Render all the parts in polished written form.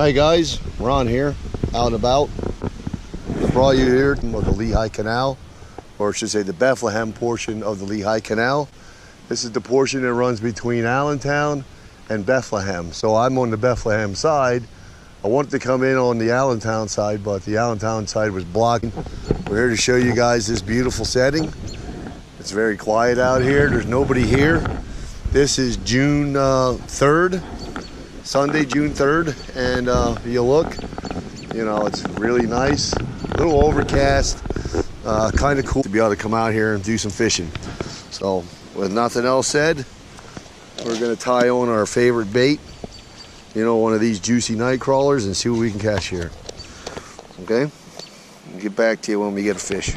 Hi guys, Ron here, out and about. Brought you here to the Lehigh Canal, or I should say the Bethlehem portion of the Lehigh Canal. This is the portion that runs between Allentown and Bethlehem. So I'm on the Bethlehem side. I wanted to come in on the Allentown side, but the Allentown side was blocking. We're here to show you guys this beautiful setting. It's very quiet out here. There's nobody here. This is June 3rd. Sunday, June 3rd, and if you look, you know, it's really nice, a little overcast, kind of cool to be able to come out here and do some fishing. So with nothing else said, we're going to tie on our favorite bait, you know, one of these juicy night crawlers, and see what we can catch here. Okay, I'll get back to you when we get a fish.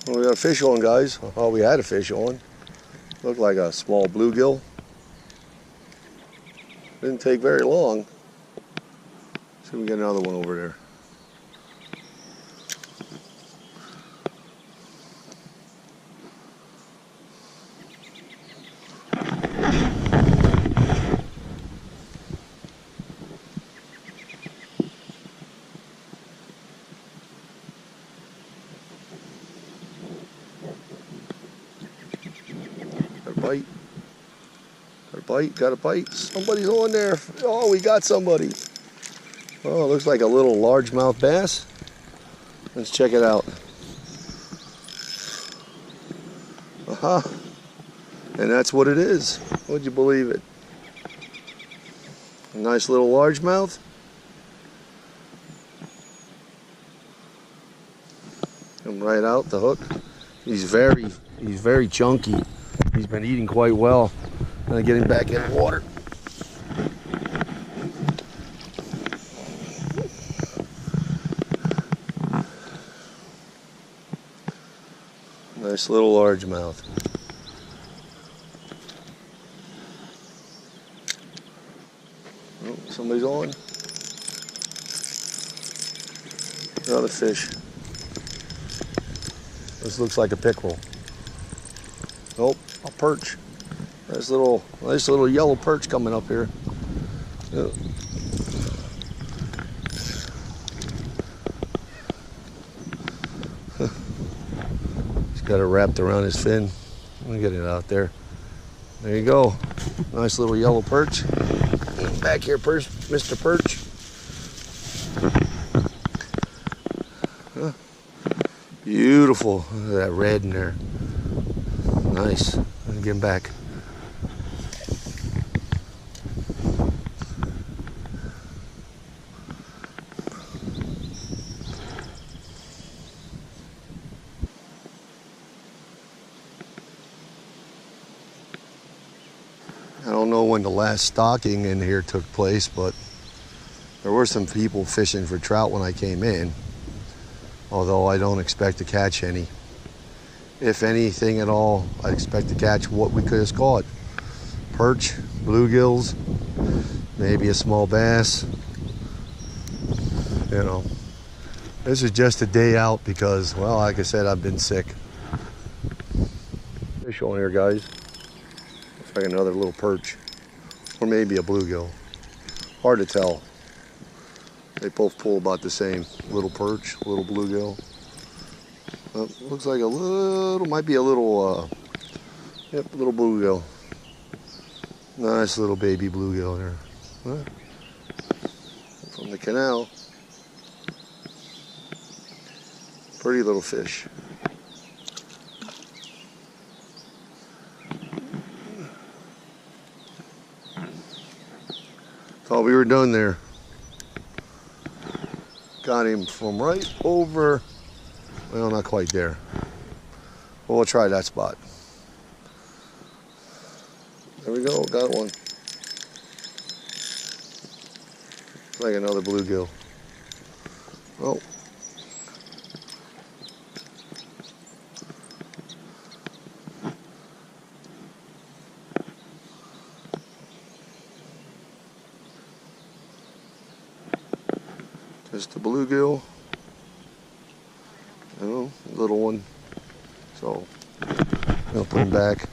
Well, we got a fish on, guys. Oh, we had a fish on. Looked like a small bluegill. Didn't take very long. See if we can get another one over there. Bite. Got a bite. Somebody's on there. Oh, we got somebody. Oh, it looks like a little largemouth bass. Let's check it out. Aha. And that's what it is. Would you believe it? A nice little largemouth. Come right out the hook. He's very chunky. He's been eating quite well. Gonna get him back in the water. Nice little largemouth. Oh, somebody's on. Another fish. This looks like a pickerel. Nope, a perch. Nice little yellow perch coming up here. Yeah. He's got it wrapped around his fin. Let me get it out there. There you go. Nice little yellow perch. Back here, Mr. Perch. Huh. Beautiful. Look at that red in there. Nice. Let me get him back. I don't know when the last stocking in here took place, but there were some people fishing for trout when I came in, although I don't expect to catch any. If anything at all, I expect to catch what we could have caught. Perch, bluegills, maybe a small bass. You know, this is just a day out because, well, like I said, I've been sick. Fish on here, guys. Looks like another little perch, or maybe a bluegill. Hard to tell. They both pull about the same. Little perch, little bluegill. Looks like might be a little, yep, little bluegill. Nice little baby bluegill there. Huh? From the canal. Pretty little fish. Thought we were done there. Got him from right over. Well, not quite there. But we'll try that spot. There we go, got one. It's like another bluegill. Oh. Just a bluegill. Little one. So I'll put him back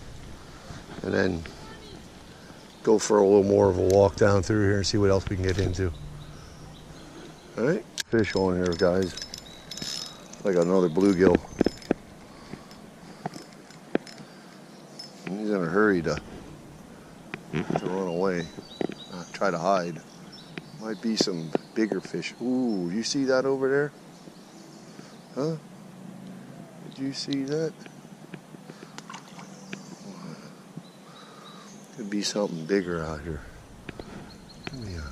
and then go for a little more of a walk down through here and see what else we can get into. All right, fish on here, guys. Like another bluegill. He's in a hurry to run away. Try to hide. Might be some bigger fish. Ooh, you see that over there? Huh? Did you see that? Could be something bigger out here. Could be a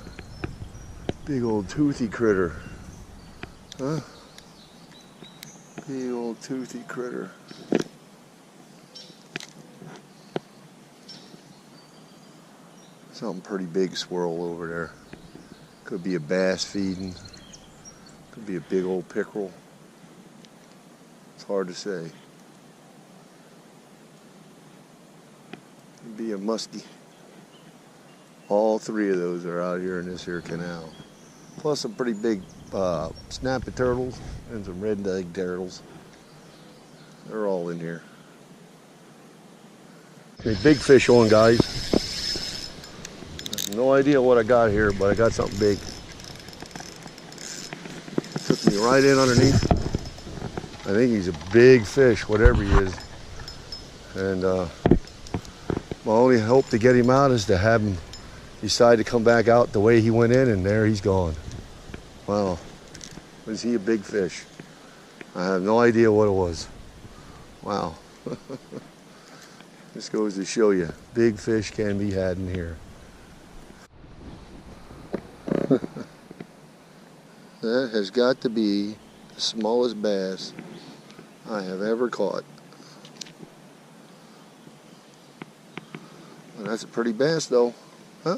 big old toothy critter. Huh? Big old toothy critter. Something pretty big swirl over there. Could be a bass feeding. Could be a big old pickerel. It's hard to say. Could be a muskie. All three of those are out here in this here canal. Plus some pretty big snapping turtles and some red-legged turtles. They're all in here. Okay, big fish on, guys. No idea what I got here, but I got something big. Took me right in underneath. I think he's a big fish, whatever he is. And my only hope to get him out is to have him decide to come back out the way he went in, and there he's gone. Wow. Was he a big fish? I have no idea what it was. Wow. This goes to show you, big fish can be had in here. That has got to be the smallest bass I have ever caught. Well, that's a pretty bass though, huh?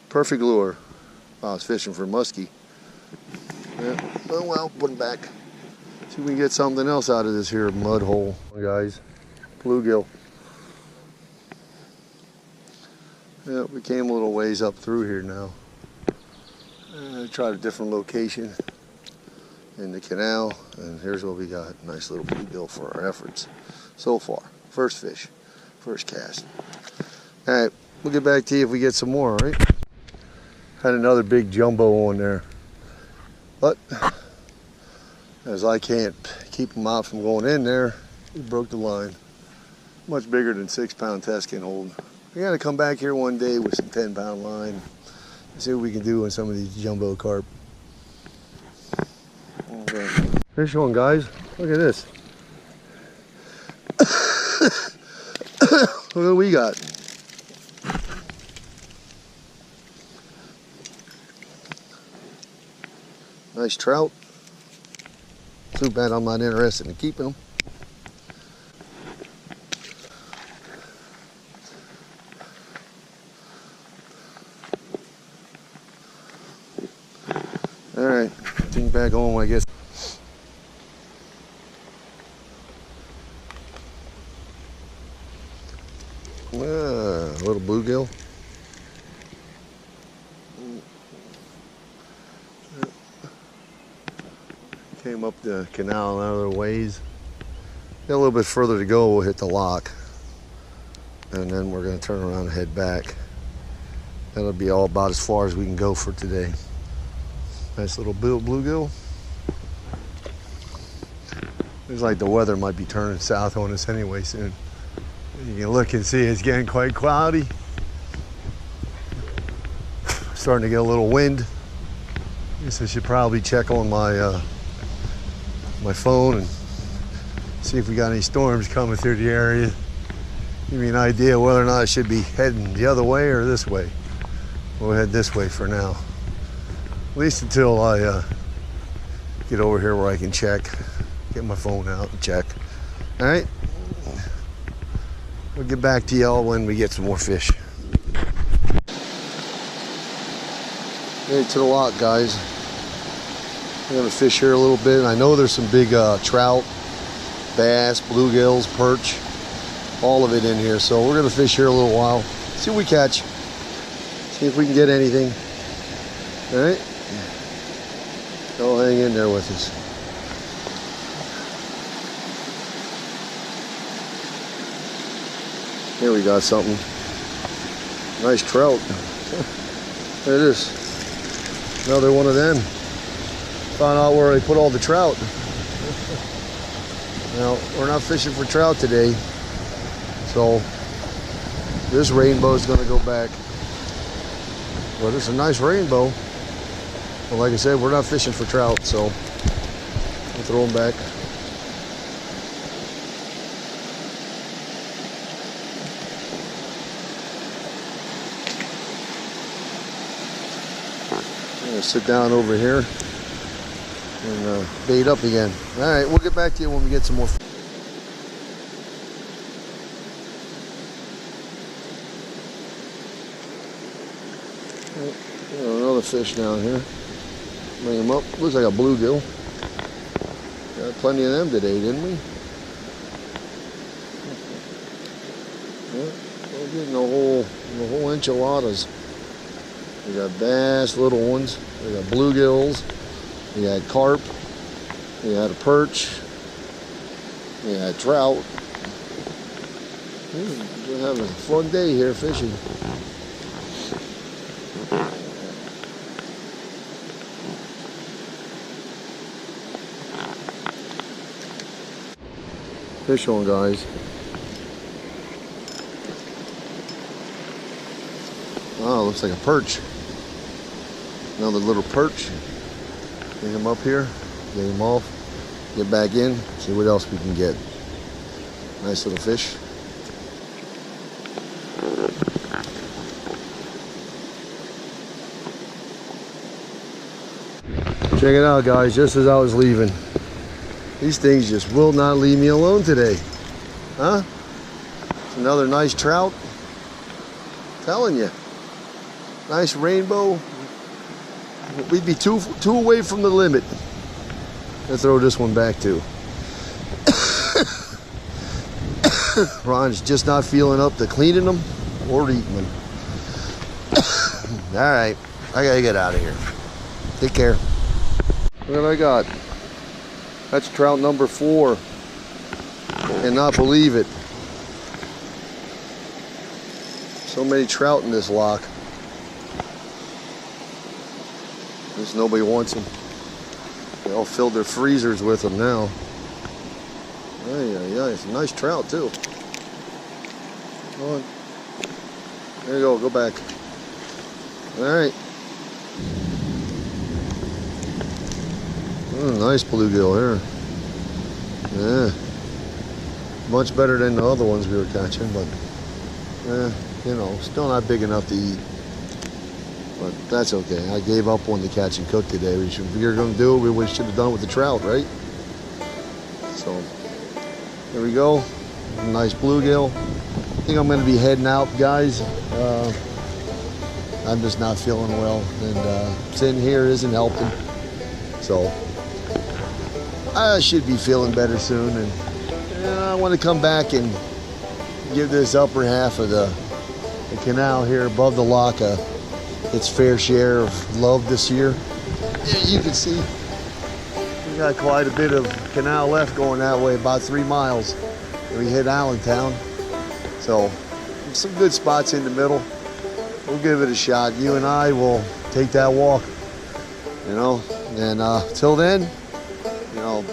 Perfect lure. I was fishing for muskie. Yeah. Oh well, put him back. See if we can get something else out of this here mud hole, guys. Bluegill. Yeah, we came a little ways up through here now. Tried a different location in the canal, and here's what we got. Nice little bluegill for our efforts so far. First fish, first cast. All right, we'll get back to you if we get some more, all right? Had another big jumbo on there, but as I can't keep them out from going in there, he broke the line. Much bigger than 6-pound test can hold. We gotta come back here one day with some 10-pound line. See what we can do on some of these jumbo carp. Okay. Fish on, guys. Look at this. Look what we got. Nice trout. Too bad I'm not interested in keeping them. All right, think back home, I guess. A little bluegill. Came up the canal another ways. Got a little bit further to go, we'll hit the lock. And then we're gonna turn around and head back. That'll be all about as far as we can go for today. Nice little bluegill. Looks like the weather might be turning south on us anyway soon. You can look and see it's getting quite cloudy. Starting to get a little wind. I guess I should probably check on my my phone and see if we got any storms coming through the area. Give me an idea whether or not I should be heading the other way or this way. We'll head this way for now. At least until I get over here where I can check, get my phone out and check. All right, we'll get back to y'all when we get some more fish. Hey, to the lock, guys. I'm gonna fish here a little bit, and I know there's some big trout, bass, bluegills, perch, all of it in here. So we're gonna fish here a little while, see what we catch, see if we can get anything. All right. Y'all hang in there with us. Here we got something. Nice trout. There it is. Another one of them. Found out where they put all the trout. Now, we're not fishing for trout today. So, this rainbow is going to go back. Well, it's a nice rainbow. But like I said, we're not fishing for trout, so we'll throw them back. I'm going to sit down over here and bait up again. All right, we'll get back to you when we get some more. Another fish down here. Bring him up. Looks like a bluegill. Got plenty of them today, didn't we? Yeah, we're getting the whole enchiladas. We got bass, little ones. We got bluegills. We had carp. We had a perch. We had trout. We're having a fun day here fishing. Fish on, guys. Oh, looks like a perch. Another little perch. Get him up here, get him off, get back in, see what else we can get. Nice little fish. Check it out, guys, just as I was leaving. These things just will not leave me alone today. Huh? It's another nice trout. I'm telling you. Nice rainbow. We'd be two away from the limit. Let's throw this one back too. Ron's just not feeling up to cleaning them or eating them. All right, I gotta get out of here. Take care. Look what I got. That's trout number 4. Cannot believe it. So many trout in this lock. Just nobody wants them. They all filled their freezers with them now. Yeah, it's a nice trout too. Come on. There you go, go back. All right. Nice bluegill here. Yeah. Much better than the other ones we were catching, but you know, still not big enough to eat. But that's okay. I gave up on the catch and cook today. If we were going to do it, we should have done it with the trout, right? So, there we go. Nice bluegill. I think I'm going to be heading out, guys. I'm just not feeling well, and sitting here isn't helping. So, I should be feeling better soon, and I want to come back and give this upper half of the canal here above the lock its fair share of love this year. You can see we got quite a bit of canal left going that way, about 3 miles. We hit Allentown, so some good spots in the middle. We'll give it a shot. You and I will take that walk, you know. And till then, you know,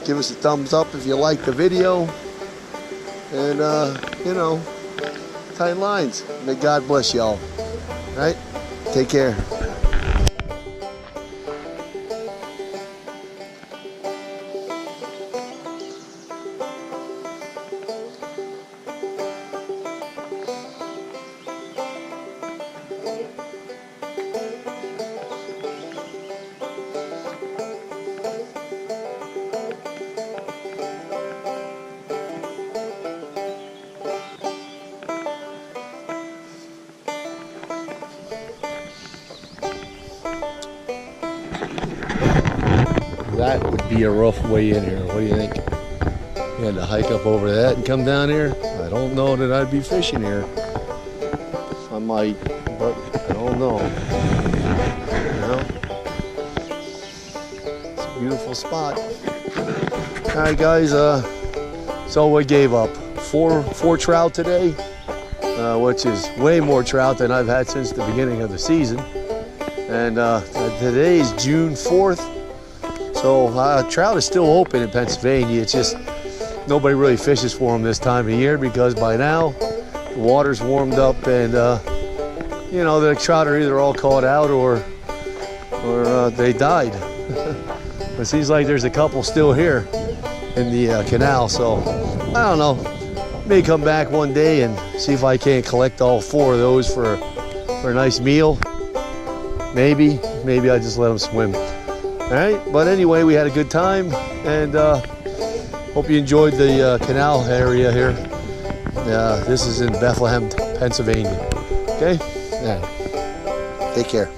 give us a thumbs up if you like the video, and you know, tight lines. May God bless y'all. Right? Take care. That would be a rough way in here. What do you think? You had to hike up over that and come down here? I don't know that I'd be fishing here. I might, but I don't know. You know? beautiful spot. All right, guys. So we gave up four trout today, which is way more trout than I've had since the beginning of the season. And today is June 4th. So trout is still open in Pennsylvania. It's just nobody really fishes for them this time of year because by now the water's warmed up and you know, the trout are either all caught out or they died. It seems like there's a couple still here in the canal, so I don't know. May come back one day and see if I can't collect all 4 of those for a nice meal. Maybe I just let them swim. All right, but anyway, we had a good time, and hope you enjoyed the canal area here. This is in Bethlehem, Pennsylvania. Okay, yeah. Take care.